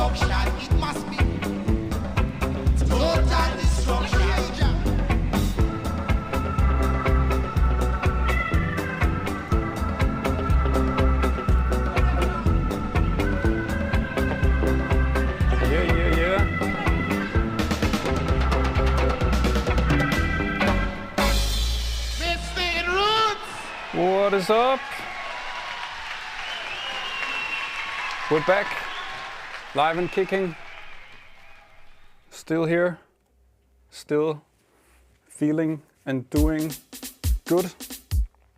destruction. It must be total destruction. What is up? We're back, live and kicking. Still here, still feeling and doing good,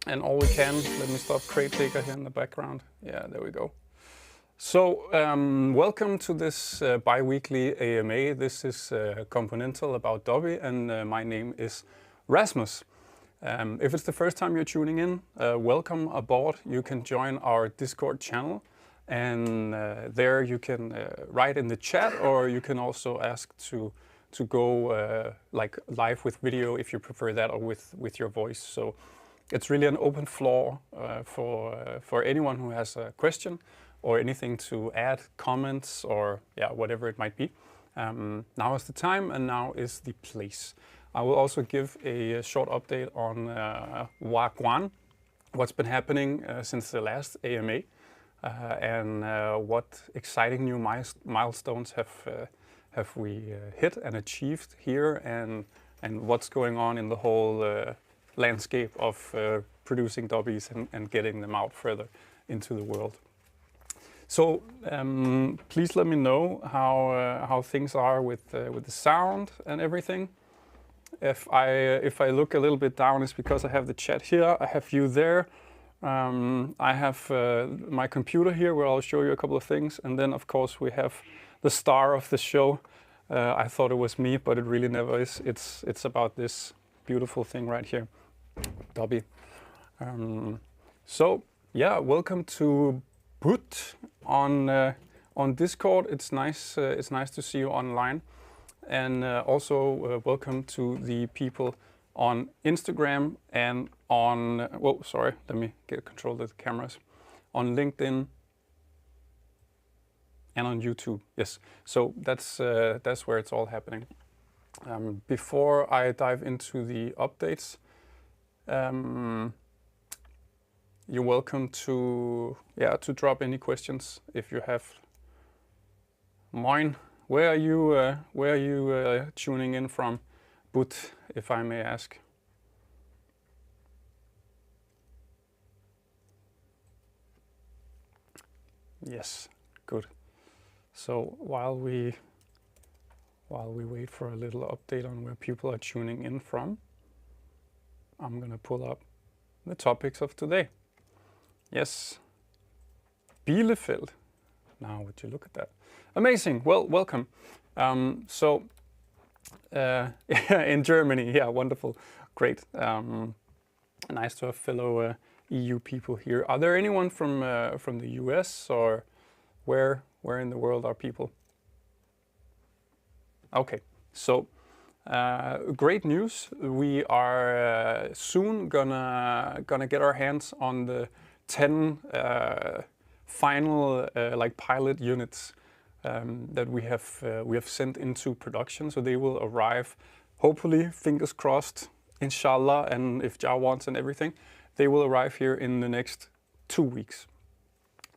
and all we can. Let me stop crate digger here in the background. Yeah, there we go. So, welcome to this bi-weekly AMA. This is Componental about Dubby, and my name is Rasmus. If it's the first time you're tuning in, welcome aboard. You can join our Discord channel, and there you can write in the chat, or you can also ask to go like live with video if you prefer that, or with your voice. So it's really an open floor for anyone who has a question or anything to add, comments, or yeah, whatever it might be. Now is the time, and now is the place. I will also give a short update on Wagwan, what's been happening since the last AMA, and what exciting new milestones have we hit and achieved here, and what's going on in the whole landscape of producing Dubbies and getting them out further into the world. So please let me know how things are with the sound and everything. If I look a little bit down, it's because I have the chat here, I have you there, I have my computer here where I'll show you a couple of things, and then of course we have the star of the show. I thought it was me, but it really never is. It's about this beautiful thing right here, Dubby. So yeah, welcome to Boot on Discord. It's nice to see you online. And also welcome to the people on Instagram and on, whoa, sorry, let me get control of the cameras, on LinkedIn and on YouTube. Yes, so that's where it's all happening. Before I dive into the updates, you're welcome to drop any questions if you have. Mine. Where are you tuning in from, But, if I may ask? Yes, good. So while we wait for a little update on where people are tuning in from, I'm gonna pull up the topics of today. Yes, Bielefeld. Now, would you look at that? Amazing. Well, welcome. In Germany, yeah, wonderful, great. Nice to have fellow EU people here. Are there anyone from the US, or where in the world are people? Okay, so great news. We are soon gonna get our hands on the 10 final like pilot units that we have sent into production. So they will arrive, hopefully, fingers crossed, inshallah, and if Jah wants and everything, they will arrive here in the next 2 weeks.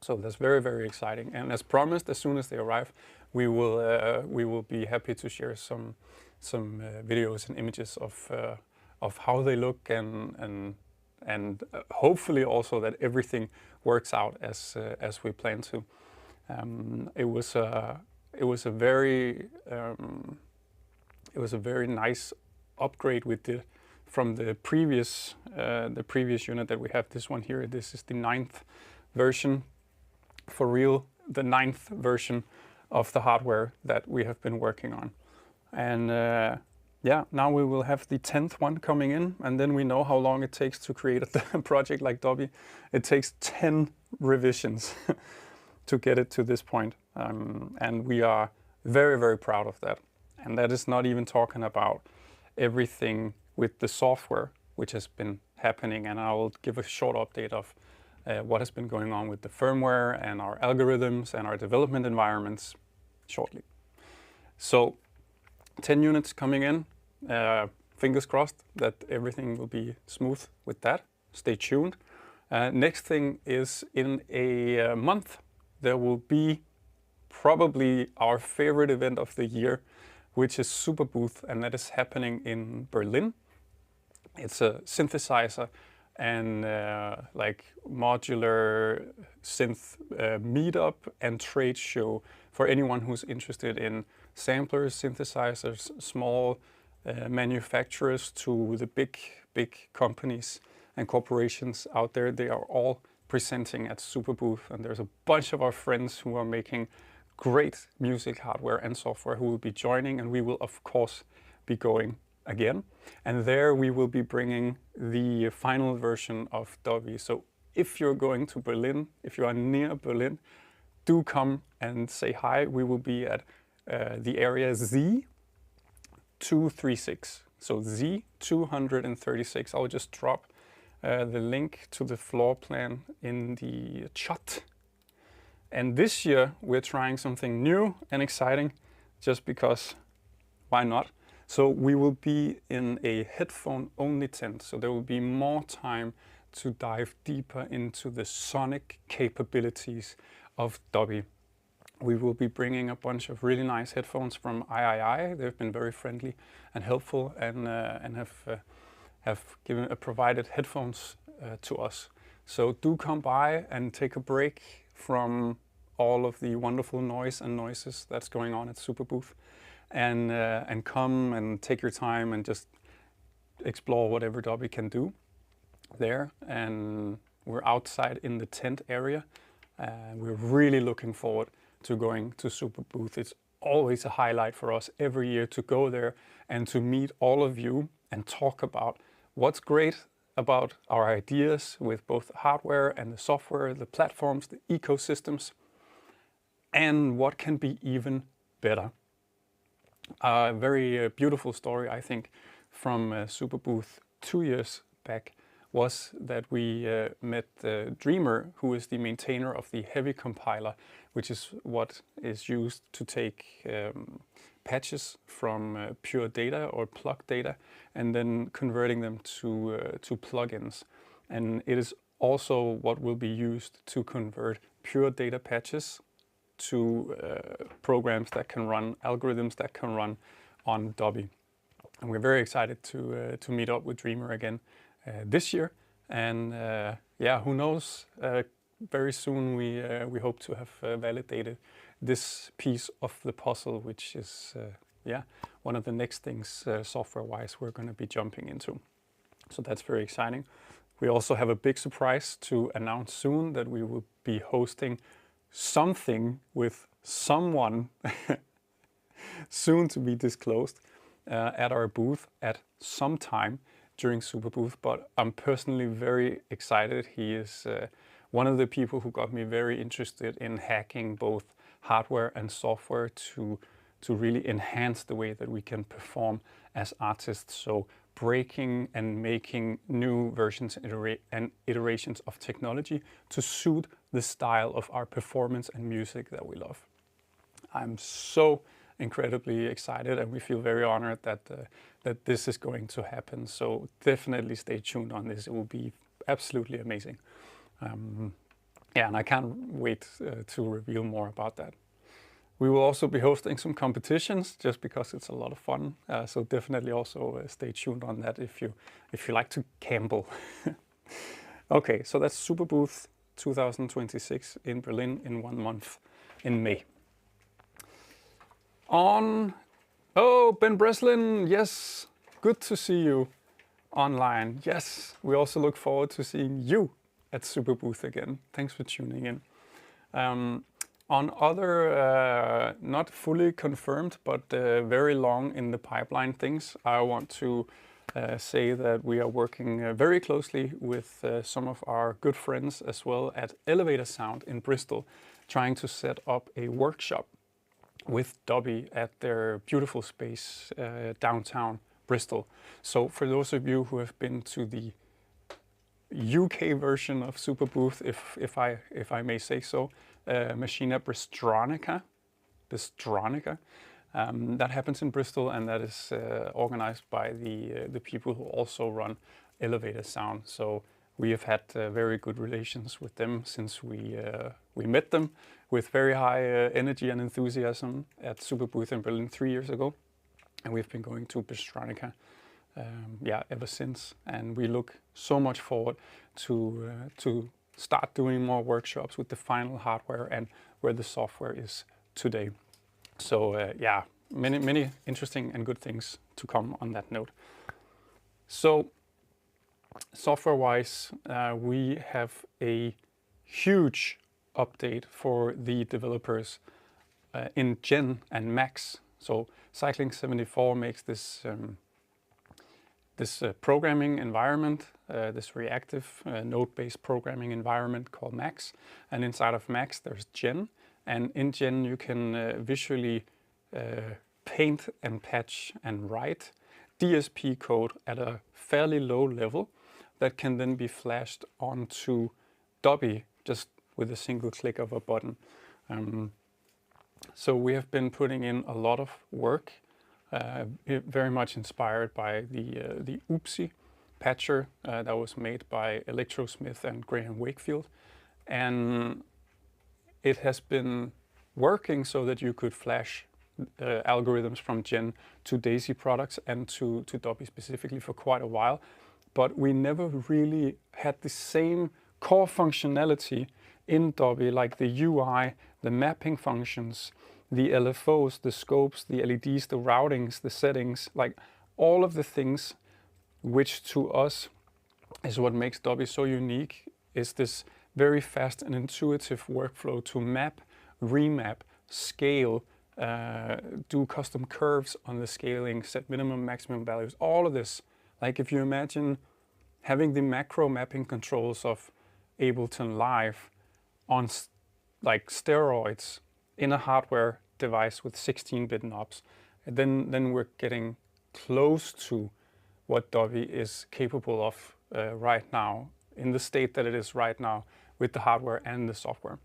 So that's very, very exciting. And as promised, as soon as they arrive, we will be happy to share some videos and images of how they look, and hopefully also that everything works out as we plan to. It was a very nice upgrade we did from the previous unit that we have. This one here. This is the 9th version, for real, the 9th version of the hardware that we have been working on, and yeah, now we will have the 10th one coming in, and then we know how long it takes to create a project like Dubby. It takes 10 revisions to get it to this point, and we are very, very proud of that. And that is not even talking about everything with the software, which has been happening, and I will give a short update of what has been going on with the firmware and our algorithms and our development environments shortly. So 10 units coming in. Fingers crossed that everything will be smooth with that. Stay tuned. Next thing is in a month, there will be probably our favorite event of the year, which is Super Booth, and that is happening in Berlin. It's a synthesizer and like modular synth meetup and trade show for anyone who's interested in samplers, synthesizers, small manufacturers to the big companies and corporations out there. They are all presenting at Super Booth, and there's a bunch of our friends who are making great music hardware and software who will be joining, and we will of course be going again. And there we will be bringing the final version of Dubby. So if you're going to Berlin, if you are near Berlin, do come and say hi. We will be at the area Z236. So Z236. I'll just drop the link to the floor plan in the chat. And this year we're trying something new and exciting, just because why not? So we will be in a headphone-only tent, so there will be more time to dive deeper into the sonic capabilities of Dubby. We will be bringing a bunch of really nice headphones from III. They've been very friendly and helpful, and have provided headphones to us. So do come by and take a break from all of the wonderful noise and noises that's going on at Super Booth, and come and take your time and just explore whatever Dubby can do there. And we're outside in the tent area. We're really looking forward to going to Super Booth. It's always a highlight for us every year to go there and to meet all of you and talk about what's great about our ideas with both the hardware and the software, the platforms, the ecosystems, and what can be even better. A very beautiful story, I think, from Super Booth 2 years back was that we met Dreamer, who is the maintainer of the Heavy compiler, which is what is used to take patches from pure data or plug data and then converting them to plugins. And it is also what will be used to convert pure data patches to programs that can run, algorithms that can run on Dubby. And we're very excited to meet up with Dreamer again this year. And yeah, who knows, very soon we hope to have validated this piece of the puzzle, which is yeah, one of the next things software-wise we're going to be jumping into. So that's very exciting. We also have a big surprise to announce soon, that we will be hosting something with someone soon to be disclosed at our booth at some time during Super Booth. But I'm personally very excited. He is one of the people who got me very interested in hacking both hardware and software to really enhance the way that we can perform as artists. So breaking and making new versions and iterations of technology to suit the style of our performance and music that we love. I'm so incredibly excited, and we feel very honored that this is going to happen. So definitely stay tuned on this. It will be absolutely amazing. Yeah, and I can't wait to reveal more about that. We will also be hosting some competitions, just because it's a lot of fun. So definitely also stay tuned on that if you like to gamble. Okay, so that's Super Booth 2026 in Berlin in 1 month in May. Oh, Ben Breslin, yes, good to see you online. Yes, we also look forward to seeing you at Super Booth again. Thanks for tuning in. On other, not fully confirmed, but very long in the pipeline things, I want to say that we are working very closely with some of our good friends as well at Elevator Sound in Bristol, trying to set up a workshop with Dubby at their beautiful space downtown Bristol. So for those of you who have been to the UK version of Super Booth, if I may say so, Machina Bristronica, Bystronica. That happens in Bristol, and that is organized by the people who also run Elevator Sound. So we have had very good relations with them since we met them with very high energy and enthusiasm at Super Booth in Berlin 3 years ago, and we've been going to Bystronica ever since. And we look so much forward to start doing more workshops with the final hardware and where the software is today. So many interesting and good things to come on that note. So software-wise, we have a huge update for the developers in Gen and Max. So Cycling 74 makes this programming environment, this reactive node-based programming environment called Max. And inside of Max there's Gen. And in Gen you can visually paint and patch and write DSP code at a fairly low level that can then be flashed onto Dubby just with a single click of a button. So we have been putting in a lot of work, very much inspired by the Oopsie patcher that was made by Electrosmith and Graham Wakefield. And it has been working so that you could flash algorithms from Gen to Daisy products and to Dubby specifically for quite a while. But we never really had the same core functionality in Dubby, like the UI, the mapping functions, the LFOs, the scopes, the LEDs, the routings, the settings, like all of the things which to us is what makes Dubby so unique, is this very fast and intuitive workflow to map, remap, scale, do custom curves on the scaling, set minimum, maximum values, all of this. Like if you imagine having the macro mapping controls of Ableton Live on like steroids in a hardware device with 16-bit knobs, then we're getting close to what Dubby is capable of right now, in the state that it is right now with the hardware and the software.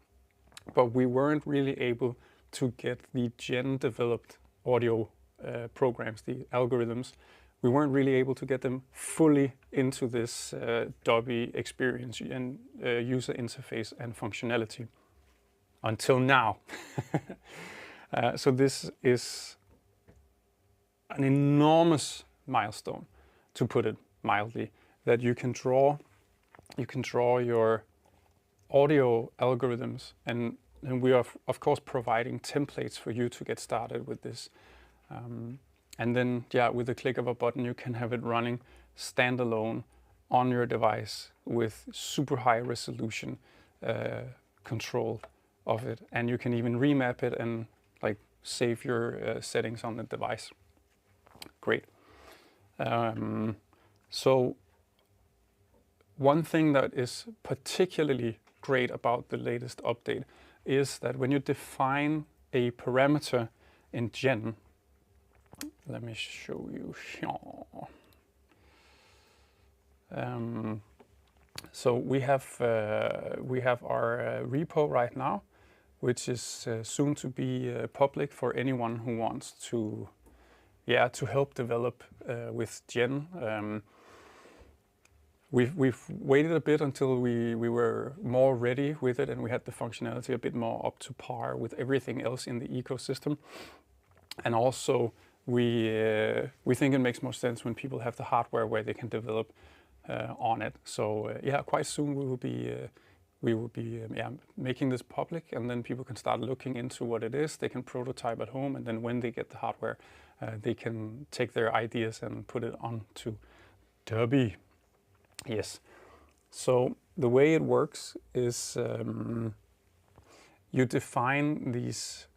But we weren't really able to get the Gen developed audio programs, the algorithms, we weren't really able to get them fully into this Dubby experience and user interface and functionality until now. So this is an enormous milestone, to put it mildly, that you can draw your audio algorithms, and we are of course providing templates for you to get started with this. And then, with the click of a button, you can have it running standalone on your device with super high resolution control of it. And you can even remap it and like save your settings on the device. Great. So one thing that is particularly great about the latest update is that when you define a parameter in Gen, let me show you here. So we have our repo right now, which is soon to be public for anyone who wants to help develop with Gen. We've waited a bit until we were more ready with it and we had the functionality a bit more up to par with everything else in the ecosystem. And also we think it makes more sense when people have the hardware where they can develop on it. So quite soon we will be making this public, and then people can start looking into what it is. They can prototype at home, and then when they get the hardware, they can take their ideas and put it onto Dubby. Yes. So the way it works is you define these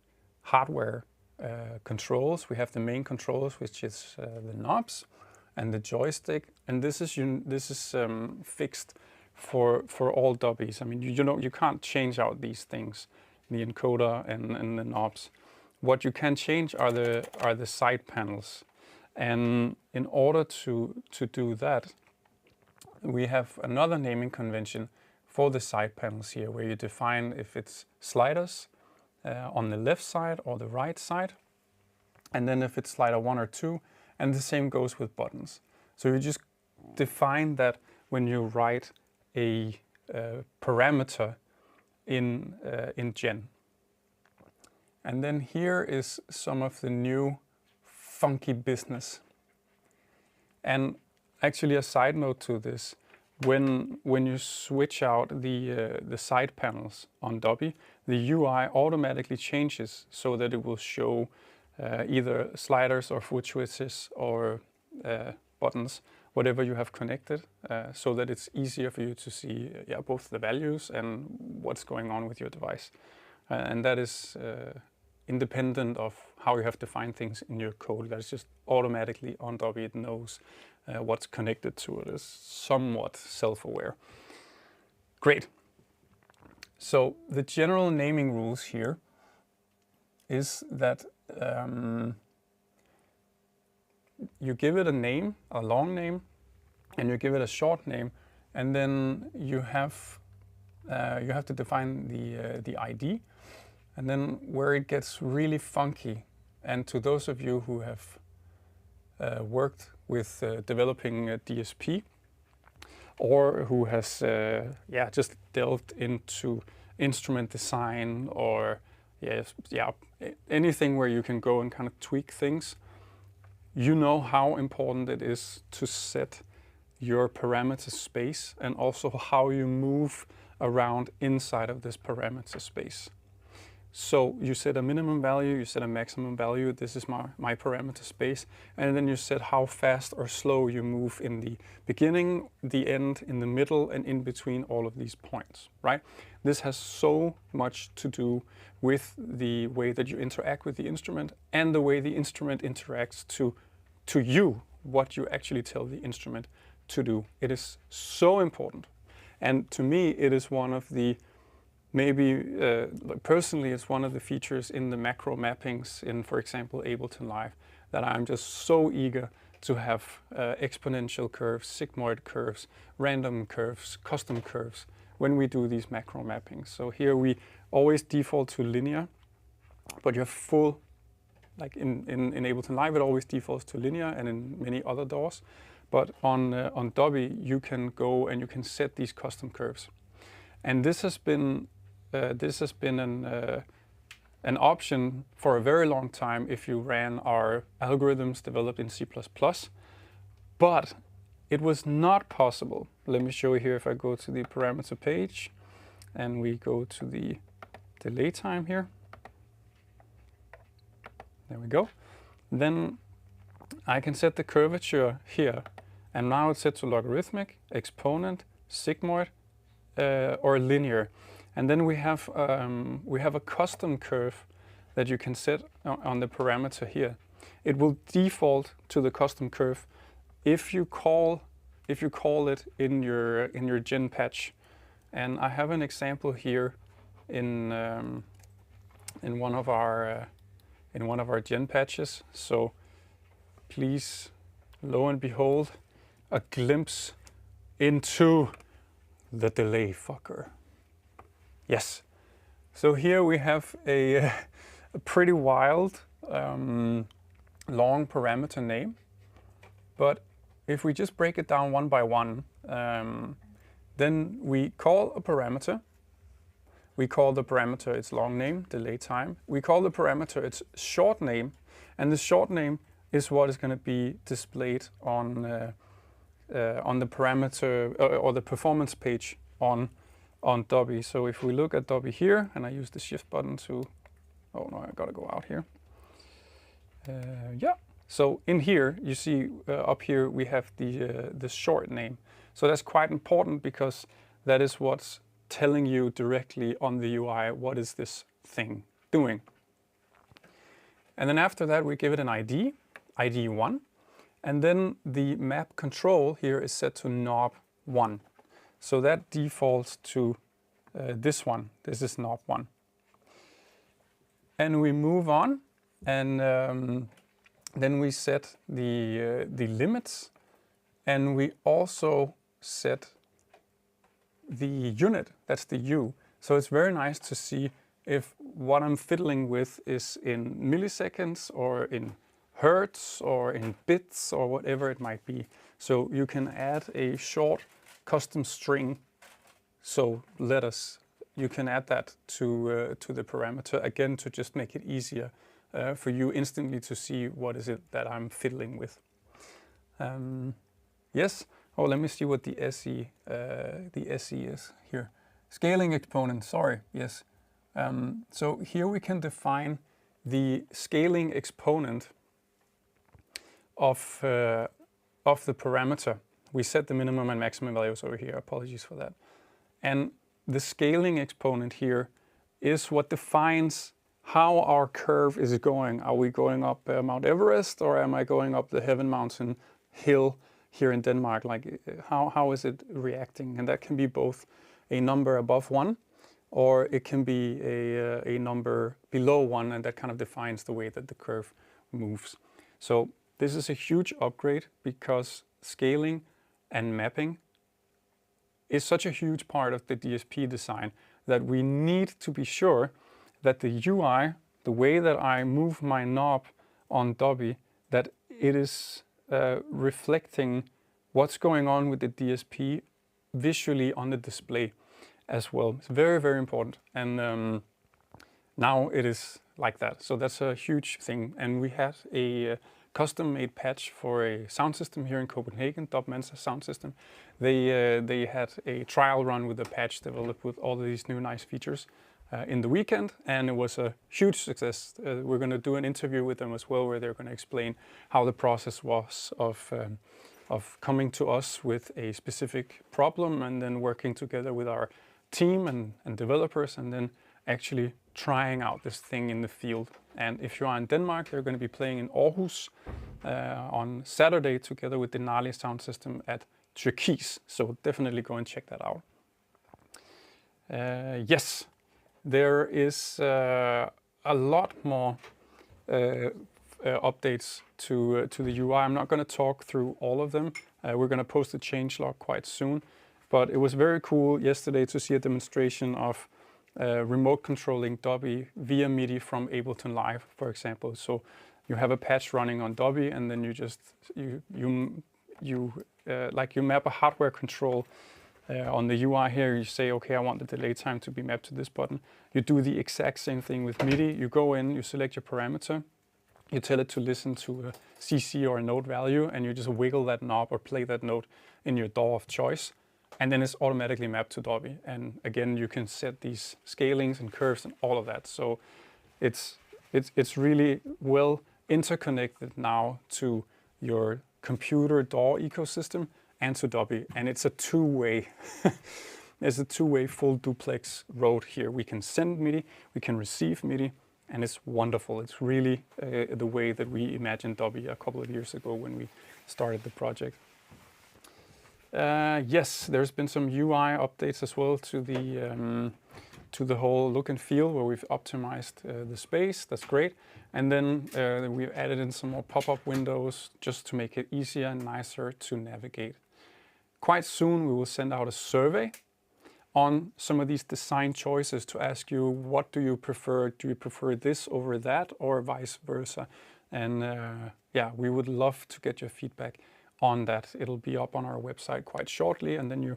hardware controls. We have the main controls, which is the knobs and the joystick, and this is fixed for all Dubbies. I mean, you can't change out these things, the encoder and the knobs. What you can change are the side panels, and in order to do that, we have another naming convention for the side panels here, where you define if it's sliders, on the left side or the right side. And then if it's slider 1 or 2, and the same goes with buttons. So you just define that when you write a parameter in Gen. And then here is some of the new funky business. And actually a side note to this, when you switch out the side panels on Dubby, the UI automatically changes so that it will show either sliders or foot switches or buttons, whatever you have connected, so that it's easier for you to see both the values and what's going on with your device. And that is independent of how you have defined things in your code. That is just automatically on Dubby. It knows what's connected to it. Is somewhat self-aware. Great. So the general naming rules here is that you give it a name, a long name, and you give it a short name, and then you have to define the ID. And then where it gets really funky, and to those of you who have worked with developing a DSP, or who has just delved into instrument design, or anything where you can go and kind of tweak things, you know how important it is to set your parameter space and also how you move around inside of this parameter space. So you set a minimum value, you set a maximum value, this is my parameter space, and then you set how fast or slow you move in the beginning, the end, in the middle, and in between all of these points, right? This has so much to do with the way that you interact with the instrument and the way the instrument interacts to you, what you actually tell the instrument to do. It is so important. And to me, it is one of the personally, it's one of the features in the macro mappings in, for example, Ableton Live, that I'm just so eager to have exponential curves, sigmoid curves, random curves, custom curves when we do these macro mappings. So here we always default to linear, but you have full, like in Ableton Live, it always defaults to linear, and in many other DAWs. But on Dubby, you can go and you can set these custom curves. And this has been an option for a very long time if you ran our algorithms developed in C++, but it was not possible. Let me show you here. If I go to the parameter page and we go to the delay time here, there we go. Then I can set the curvature here, and now it's set to logarithmic, exponent, sigmoid, or linear. And then we have a custom curve that you can set on the parameter here. It will default to the custom curve if you call it in your gen patch. And I have an example here in one of our gen patches. So please, lo and behold, a glimpse into the delay fucker. Yes. So here we have a pretty wild long parameter name. But if we just break it down one by one, then we call a parameter. We call the parameter its long name, delay time. We call the parameter its short name. And the short name is what is going to be displayed on the parameter or the performance page on Dubby. So if we look at Dubby here, and I use the shift button to, oh no, I gotta go out here. So in here, you see up here we have the short name. So that's quite important because that is what's telling you directly on the UI, what is this thing doing? And then after that, we give it an ID, ID1, and then the map control here is set to knob1. So that defaults to this one. This is knob1. And we move on, and then we set the limits, and we also set the unit. That's the U. So it's very nice to see if what I'm fiddling with is in milliseconds or in hertz or in bits or whatever it might be. So you can add a short custom string. So you can add that to the parameter again to just make it easier for you instantly to see what is it that I'm fiddling with. Yes. Oh, let me see what the SE is here. Scaling exponent. Sorry. Yes. So here we can define the scaling exponent of the parameter. We set the minimum and maximum values over here. Apologies for that. And the scaling exponent here is what defines how our curve is going. Are we going up Mount Everest, or am I going up the Heaven Mountain hill here in Denmark? Like, how is it reacting? And that can be both a number above 1, or it can be a number below 1, and that kind of defines the way that the curve moves. So this is a huge upgrade because scaling and mapping is such a huge part of the DSP design that we need to be sure that the UI, the way that I move my knob on Dubby, that it is reflecting what's going on with the DSP visually on the display as well. It's very, very important. And now it is like that. So that's a huge thing. And we had a custom-made patch for a sound system here in Copenhagen, Dubby sound system. They had a trial run with the patch developed with all of these new nice features in the weekend, and it was a huge success. We're going to do an interview with them as well, where they're going to explain how the process was of coming to us with a specific problem and then working together with our team and developers and then actually trying out this thing in the field. And if you are in Denmark, they're going to be playing in Aarhus on Saturday together with the Gnarly sound system at Turquoise. So definitely go and check that out. Yes, there is a lot more updates to the UI. I'm not going to talk through all of them. We're going to post a changelog quite soon. But it was very cool yesterday to see a demonstration of remote controlling Dubby via MIDI from Ableton Live, for example. So you have a patch running on Dubby, and then you just you map a hardware control on the UI here. You say, okay, I want the delay time to be mapped to this button. You do the exact same thing with MIDI. You go in, you select your parameter, you tell it to listen to a CC or a note value, and you just wiggle that knob or play that note in your DAW of choice. And then it's automatically mapped to Dubby. And again, you can set these scalings and curves and all of that. So it's really well interconnected now to your computer DAW ecosystem and to Dubby. And it's a two-way, there's a two-way full duplex road here. We can send MIDI, we can receive MIDI, and it's wonderful. It's really the way that we imagined Dubby a couple of years ago when we started the project. Yes, there's been some UI updates as well to the whole look and feel, where we've optimized the space. That's great. And then we've added in some more pop-up windows just to make it easier and nicer to navigate. Quite soon we will send out a survey on some of these design choices to ask you, what do you prefer? Do you prefer this over that, or vice versa? And yeah, we would love to get your feedback on that. It'll be up on our website quite shortly, and then you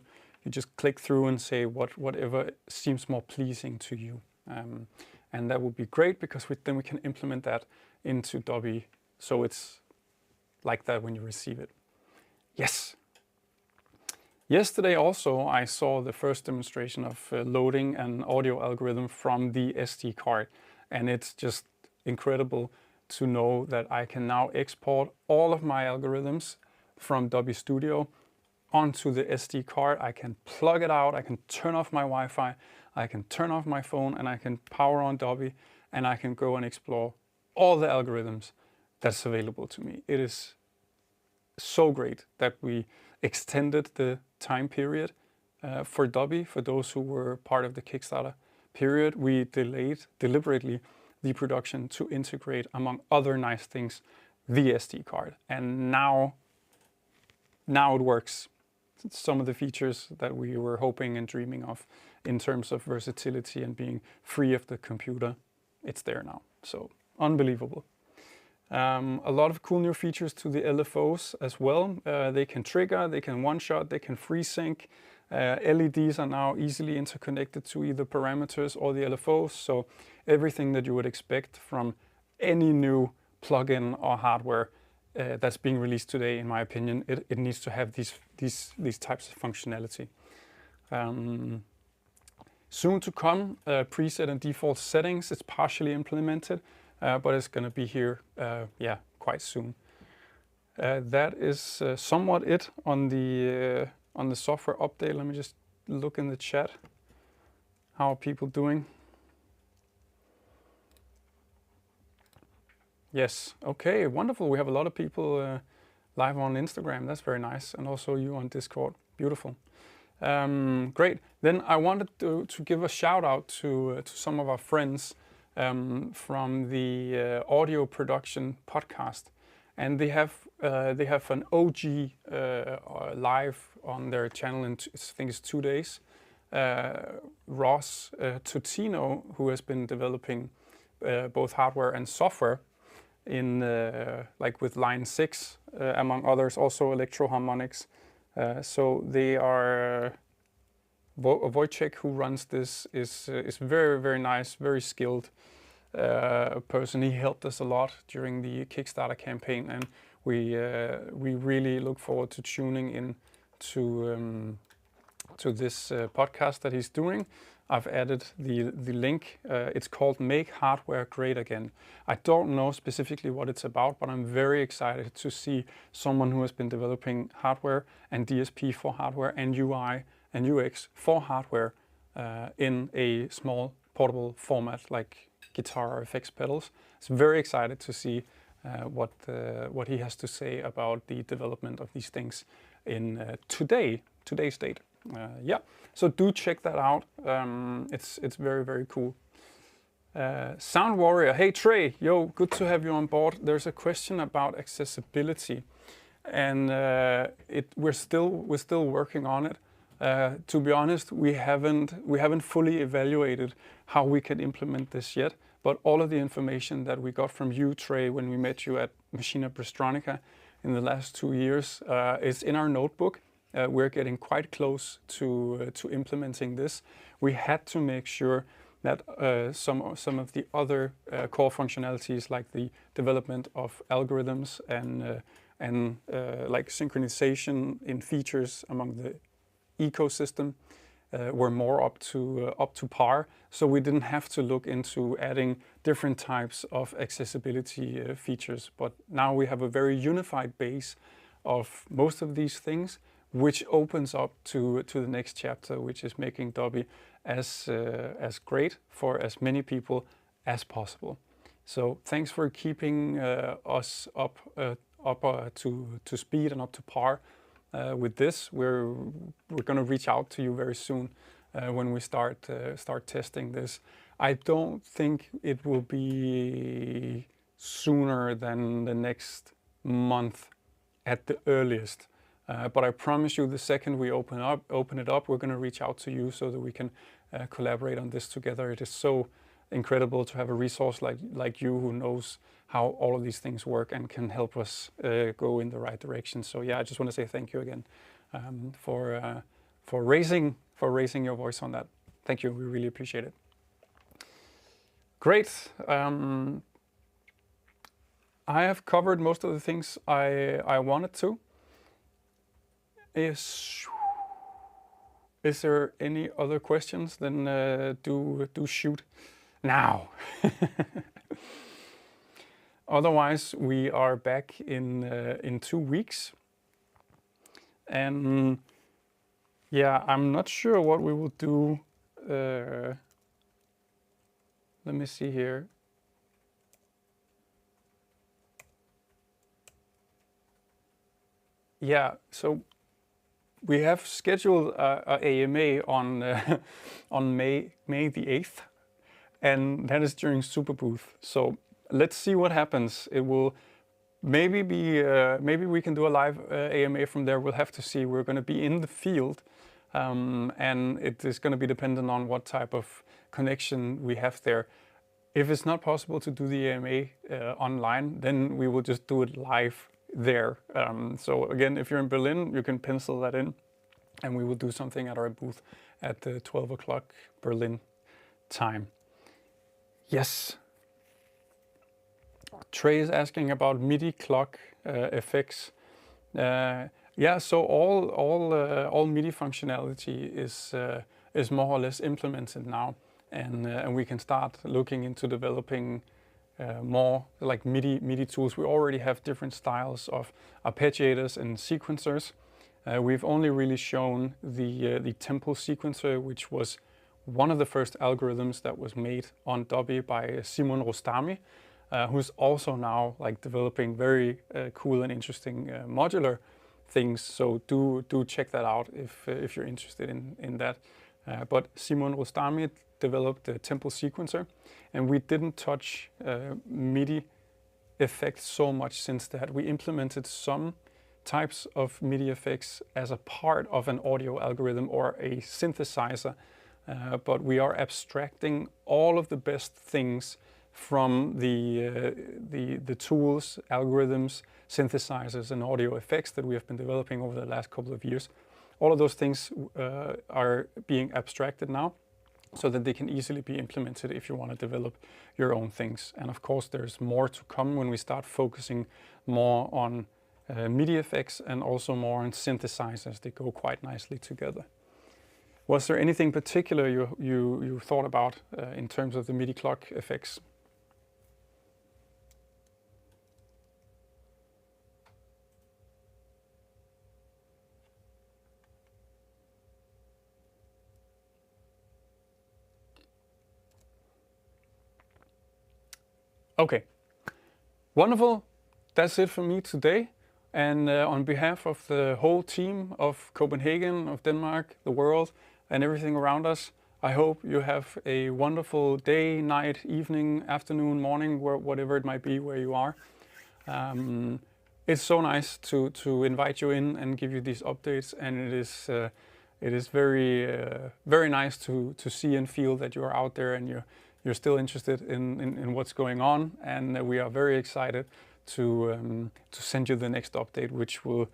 just click through and say whatever seems more pleasing to you. And that would be great, because then we can implement that into Dubby, so it's like that when you receive it. Yes. Yesterday also I saw the first demonstration of loading an audio algorithm from the SD card, and it's just incredible to know that I can now export all of my algorithms from Dubby Studio onto the SD card. I can plug it out, I can turn off my Wi-Fi, I can turn off my phone, and I can power on Dubby, and I can go and explore all the algorithms that's available to me. It is so great that we extended the time period for Dubby. For those who were part of the Kickstarter period, we delayed deliberately the production to integrate, among other nice things, the SD card. And now it works. Some of the features that we were hoping and dreaming of in terms of versatility and being free of the computer. It's there now, so unbelievable. A lot of cool new features to the LFOs as well. They can trigger, they can one-shot, they can FreeSync. LEDs are now easily interconnected to either parameters or the LFOs, so everything that you would expect from any new plugin or hardware that's being released today, in my opinion, it needs to have these types of functionality. Soon to come, preset and default settings. It's partially implemented, but it's going to be here, quite soon. That is somewhat it on the software update. Let me just look in the chat. How are people doing? Yes. Okay. Wonderful. We have a lot of people live on Instagram. That's very nice, and also you on Discord. Beautiful. Great. Then I wanted to give a shout out to some of our friends from the audio production podcast, and they have an OG live on their channel in I think it's 2 days. Ross Tutino, who has been developing both hardware and software in like with Line 6, among others, also Electro Harmonics. So they are Wojciech, who runs this, is very, very nice, very skilled person. He helped us a lot during the Kickstarter campaign, and we really look forward to tuning in to this podcast that he's doing. I've added the link. It's called Make Hardware Great Again. I don't know specifically what it's about, but I'm very excited to see someone who has been developing hardware and DSP for hardware and UI and UX for hardware in a small portable format like guitar or effects pedals. It's very excited to see what he has to say about the development of these things in today's date. So do check that out. It's very, very cool. Sound Warrior, hey Trey, yo, good to have you on board. There's a question about accessibility, and we're still working on it. To be honest, we haven't fully evaluated how we can implement this yet. But all of the information that we got from you, Trey, when we met you at Machina Brastronica in the last 2 years, is in our notebook. We're getting quite close to implementing this. We had to make sure that some of the other core functionalities, like the development of algorithms and like synchronization in features among the ecosystem, were more up to par. So we didn't have to look into adding different types of accessibility features. But now we have a very unified base of most of these things, which opens up to the next chapter, which is making Dubby as great for as many people as possible. So thanks for keeping us up to speed and up to par with this. We're going to reach out to you very soon when we start testing this. I don't think it will be sooner than the next month at the earliest. But I promise you, the second we open it up, we're going to reach out to you so that we can collaborate on this together. It is so incredible to have a resource like you who knows how all of these things work and can help us go in the right direction. So yeah, I just want to say thank you again for raising your voice on that. Thank you. We really appreciate it. Great. I have covered most of the things I wanted to. Is there any other questions? Then do shoot now. Otherwise, we are back in 2 weeks, and yeah, I'm not sure what we will do. Let me see here. Yeah, so we have scheduled a AMA on May the 8th, and that is during Superbooth. So let's see what happens. It will maybe be maybe we can do a live AMA from there. We'll have to see. We're going to be in the field and it is going to be dependent on what type of connection we have there. If it's not possible to do the AMA online, then we will just do it live there. So again, if you're in Berlin, you can pencil that in, and we will do something at our booth at 12 o'clock Berlin time. Yes. Trey is asking about MIDI clock effects. Yeah, so all MIDI functionality is more or less implemented now, and we can start looking into developing more like MIDI tools. We already have different styles of arpeggiators and sequencers. We've only really shown the tempo sequencer, which was one of the first algorithms that was made on Dubby by Simon Rostami, who's also now like developing very cool and interesting modular things. So do check that out if you're interested in that. But Simon Rostami developed the tempo sequencer, and we didn't touch MIDI effects so much since that. We implemented some types of MIDI effects as a part of an audio algorithm or a synthesizer, but we are abstracting all of the best things from the tools, algorithms, synthesizers, and audio effects that we have been developing over the last couple of years. All of those things are being abstracted now, so that they can easily be implemented if you want to develop your own things. And of course, there's more to come when we start focusing more on MIDI effects and also more on synthesizers. They go quite nicely together. Was there anything particular you thought about in terms of the MIDI clock effects? Okay, wonderful. That's it for me today. And on behalf of the whole team of Copenhagen, of Denmark, the world, and everything around us, I hope you have a wonderful day, night, evening, afternoon, morning, whatever it might be where you are. It's so nice to invite you in and give you these updates, and it is very nice to see and feel that you're out there and you're still interested in what's going on, and we are very excited to send you the next update, which will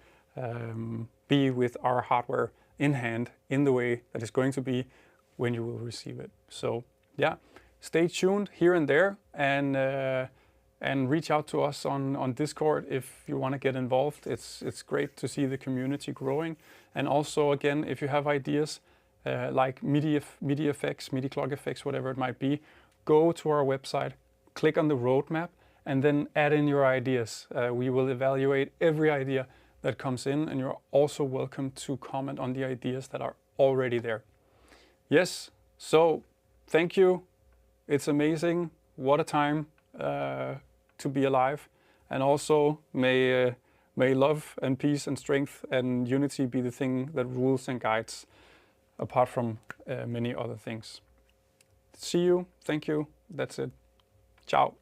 be with our hardware in hand in the way that it's going to be when you will receive it. So yeah, stay tuned here and there, and reach out to us on Discord if you want to get involved. It's great to see the community growing, and also again, if you have ideas like MIDI effects, MIDI clock effects, whatever it might be, go to our website, click on the roadmap, and then add in your ideas. We will evaluate every idea that comes in, and you're also welcome to comment on the ideas that are already there. Yes, so thank you. It's amazing. What a time to be alive. And also may love and peace and strength and unity be the thing that rules and guides, apart from many other things. See you. Thank you. That's it. Ciao.